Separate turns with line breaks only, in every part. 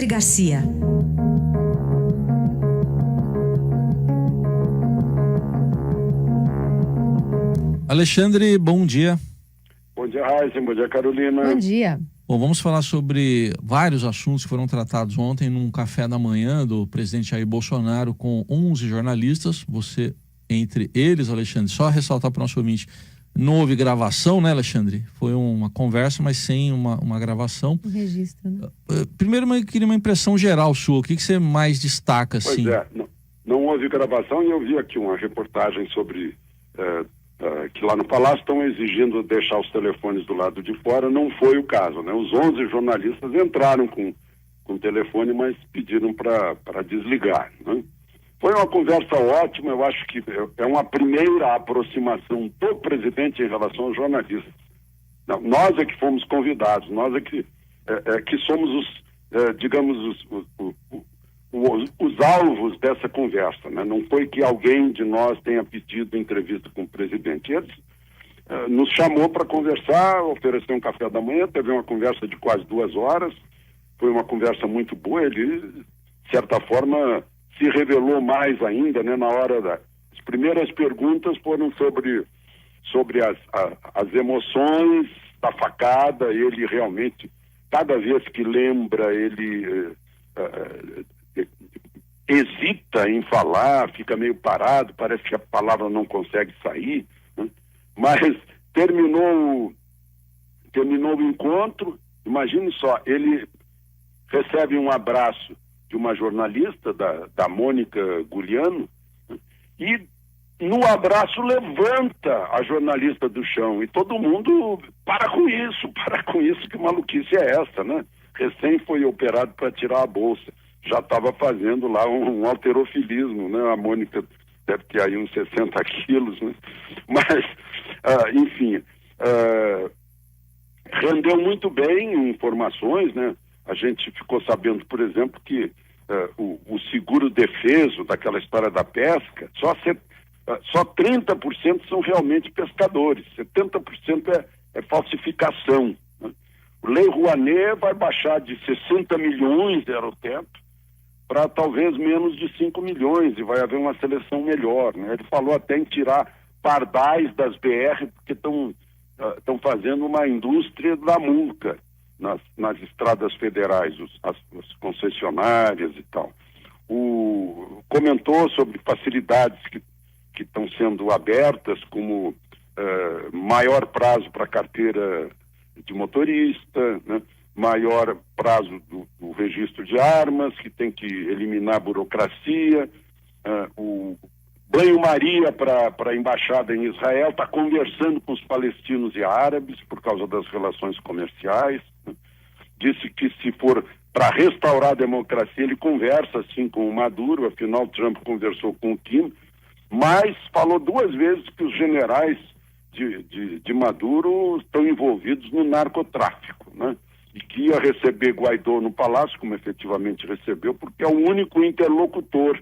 Garcia.
Alexandre, bom dia.
Bom dia, Raíssa. Bom dia, Carolina.
Bom dia.
Bom, vamos falar sobre vários assuntos que foram tratados ontem num café da manhã do presidente Jair Bolsonaro com 11 jornalistas. Você, entre eles, Alexandre, só ressaltar para o nosso ouvinte, não houve gravação, né, Alexandre? Foi uma conversa, mas sem uma gravação.
Um registro, né?
Primeiro, eu queria uma impressão geral sua. O que você mais destaca, assim?
Pois é, não houve gravação e eu vi aqui uma reportagem sobre que lá no Palácio estão exigindo deixar os telefones do lado de fora. Não foi o caso, né? Os 11 jornalistas entraram com o telefone, mas pediram para desligar, né? Foi uma conversa ótima. Eu acho que é uma primeira aproximação do presidente em relação aos jornalistas. Não, nós é que fomos convidados, nós é que somos os alvos dessa conversa, né? Não foi que alguém de nós tenha pedido entrevista com o presidente. Ele nos chamou para conversar, ofereceu um café da manhã, teve uma conversa de quase 2 horas, foi uma conversa muito boa. Ele, de certa forma, se revelou mais ainda, né? Na hora as primeiras perguntas foram sobre as emoções da facada. Ele realmente, cada vez que lembra, ele hesita em falar, fica meio parado, parece que a palavra não consegue sair, né? Mas terminou o encontro. Imagine só, ele recebe um abraço de uma jornalista, da Mônica Guliano, né? E no abraço levanta a jornalista do chão, e todo mundo para com isso, que maluquice é essa, né? Recém foi operado para tirar a bolsa, já estava fazendo lá um halterofilismo, né? A Mônica deve ter aí uns 60 quilos, né? Mas, enfim, rendeu muito bem informações, né? A gente ficou sabendo, por exemplo, que o seguro defeso daquela história da pesca, só 30% são realmente pescadores, 70% é falsificação, né? O Lei Rouanet vai baixar de 60 milhões, era o teto, para talvez menos de 5 milhões, e vai haver uma seleção melhor, né? Ele falou até em tirar pardais das BR, porque estão fazendo uma indústria da multa nas estradas federais, as concessionárias e tal. Comentou sobre facilidades que estão sendo abertas, como maior prazo para carteira de motorista, né? Maior prazo do registro de armas, que tem que eliminar a burocracia, o banho-maria para a embaixada em Israel, está conversando com os palestinos e árabes por causa das relações comerciais, né? Disse que se for para restaurar a democracia, ele conversa assim com o Maduro, afinal Trump conversou com o Kim, mas falou 2 vezes que os generais de Maduro estão envolvidos no narcotráfico, né? E que ia receber Guaidó no Palácio, como efetivamente recebeu, porque é o único interlocutor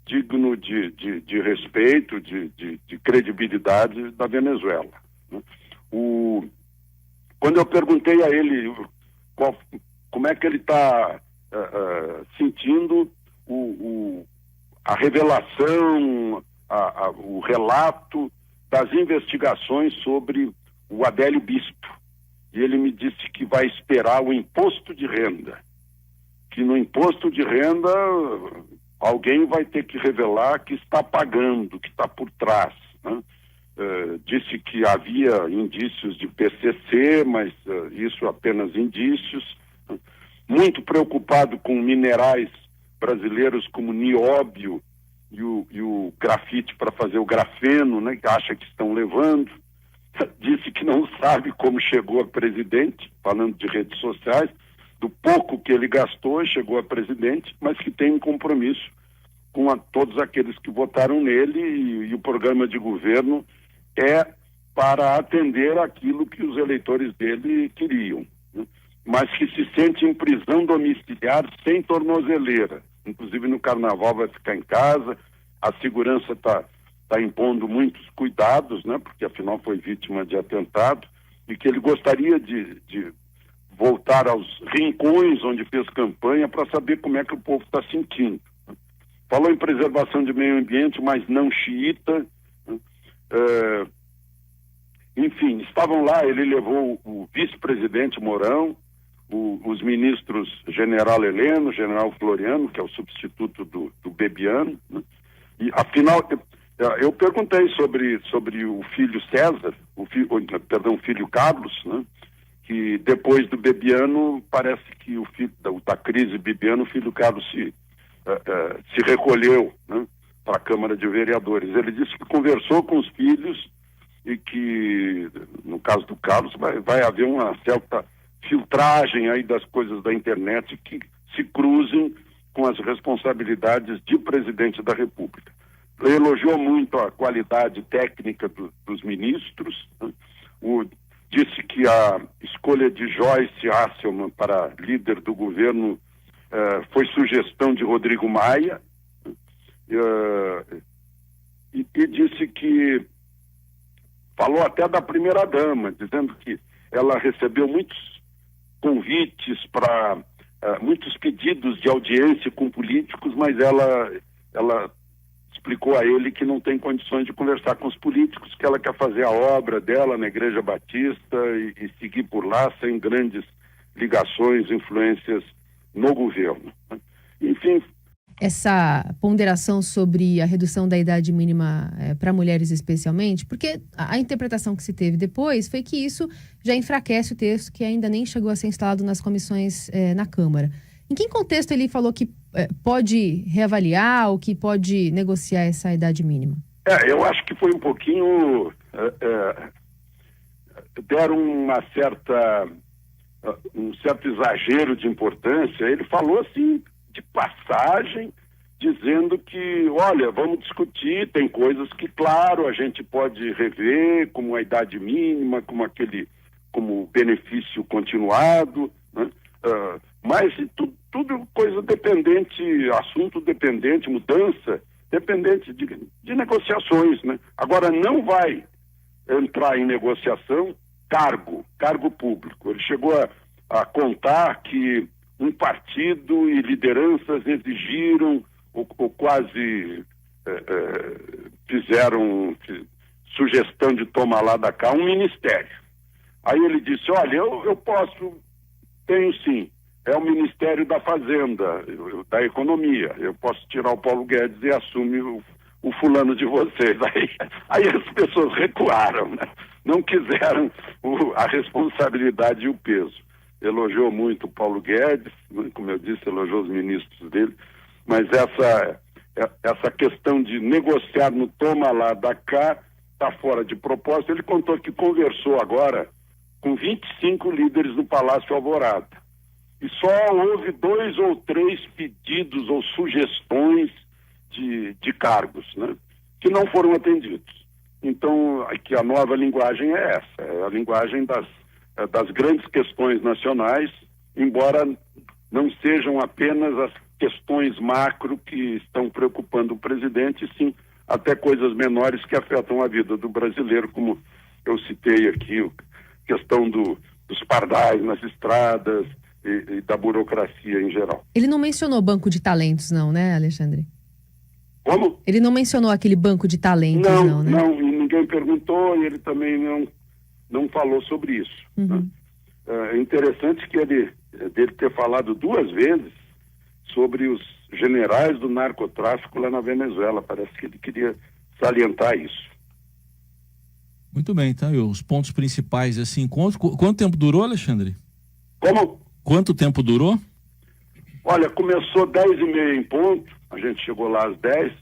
digno de respeito, de credibilidade da Venezuela, né? Quando eu perguntei a ele como é que ele está sentindo a revelação, o relato das investigações sobre o Adélio Bispo, e ele me disse que vai esperar o imposto de renda, que no imposto de renda alguém vai ter que revelar que está pagando, que está por trás, né? Disse que havia indícios de PCC, mas isso apenas indícios, né? Muito preocupado com minerais brasileiros como nióbio e o grafite para fazer o grafeno, né? Que acha que estão levando. Disse que não sabe como chegou a presidente, falando de redes sociais, do pouco que ele gastou e chegou a presidente, mas que tem um compromisso com todos aqueles que votaram nele, e o programa de governo é para atender aquilo que os eleitores dele queriam, né? Mas que se sente em prisão domiciliar sem tornozeleira. Inclusive no carnaval vai ficar em casa, a segurança está impondo muitos cuidados, né? Porque afinal foi vítima de atentado, e que ele gostaria de voltar aos rincões onde fez campanha para saber como é que o povo está sentindo. Falou em preservação de meio ambiente, mas não xiita. Enfim, estavam lá, ele levou o vice-presidente Mourão, os ministros General Heleno, General Floriano, que é o substituto do Bebiano, né? E afinal, eu perguntei sobre o filho César, o filho Carlos, né? Que depois do Bebiano, parece que o filho da crise Bebiano, o filho Carlos se recolheu, né, para a Câmara de Vereadores. Ele disse que conversou com os filhos e que, no caso do Carlos, vai haver uma certa filtragem aí das coisas da internet que se cruzem com as responsabilidades de presidente da República. Ele elogiou muito a qualidade técnica dos ministros, né? Disse que a escolha de Joyce Hasselmann para líder do governo foi sugestão de Rodrigo Maia, e disse que falou até da primeira-dama, dizendo que ela recebeu muitos convites para muitos pedidos de audiência com políticos, mas ela explicou a ele que não tem condições de conversar com os políticos, que ela quer fazer a obra dela na Igreja Batista e seguir por lá sem grandes ligações, influências no governo. Enfim.
Essa ponderação sobre a redução da idade mínima para mulheres especialmente, porque a interpretação que se teve depois foi que isso já enfraquece o texto que ainda nem chegou a ser instalado nas comissões na Câmara. Em que contexto ele falou que pode reavaliar ou que pode negociar essa idade mínima?
Eu acho que foi um pouquinho... deram um certo exagero de importância. Ele falou assim, de passagem, dizendo que, olha, vamos discutir, tem coisas que, claro, a gente pode rever, como a idade mínima, como benefício continuado, né? Mas tudo coisa dependente, assunto dependente, mudança dependente de negociações, né? Agora, não vai entrar em negociação cargo público. Ele chegou a contar que um partido e lideranças exigiram ou quase fizeram sugestão de tomar lá da cá um ministério. Aí ele disse, olha, eu tenho sim, é o Ministério da Fazenda, da Economia, eu posso tirar o Paulo Guedes e assumir o fulano de vocês. Aí as pessoas recuaram, né? Não quiseram a responsabilidade e o peso. Elogiou muito o Paulo Guedes, como eu disse, elogiou os ministros dele, mas essa questão de negociar no toma lá da cá está fora de propósito. Ele contou que conversou agora com 25 líderes do Palácio Alvorada. E só houve 2 ou 3 pedidos ou sugestões de cargos, né, que não foram atendidos. Então, aqui a nova linguagem é essa, é a linguagem das grandes questões nacionais, embora não sejam apenas as questões macro que estão preocupando o presidente, sim, até coisas menores que afetam a vida do brasileiro, como eu citei aqui, a questão dos pardais nas estradas e da burocracia em geral.
Ele não mencionou banco de talentos, não, né, Alexandre?
Como?
Ele não mencionou aquele banco de talentos, não, né?
Não, e ninguém perguntou e ele também não falou sobre isso.
Uhum.
Né? É interessante que dele ter falado 2 vezes sobre os generais do narcotráfico lá na Venezuela. Parece que ele queria salientar isso.
Muito bem, então, e os pontos principais desse encontro. Quanto tempo durou, Alexandre?
Como?
Quanto tempo durou?
Olha, começou 10h30 em ponto, a gente chegou lá às 10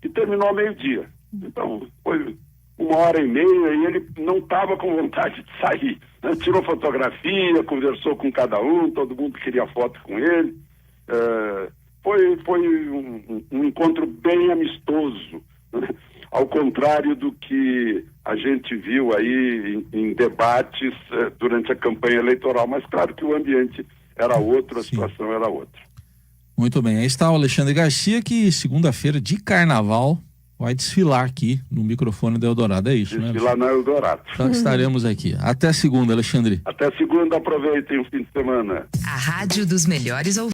e terminou ao meio-dia. Então, foi 1h30 e ele não estava com vontade de sair, né? Tirou fotografia, conversou com cada um, todo mundo queria foto com ele. Foi um encontro bem amistoso, né? Ao contrário do que a gente viu aí em debates durante a campanha eleitoral, mas claro que o ambiente era outro, a situação era outra.
Muito bem, aí está o Alexandre Garcia, que segunda-feira de carnaval, vai desfilar aqui no microfone da Eldorado, é isso, né?
Desfilar na Eldorado.
Então estaremos aqui. Até segunda, Alexandre.
Até segunda, aproveitem o fim de semana.
A rádio dos melhores ouvintes.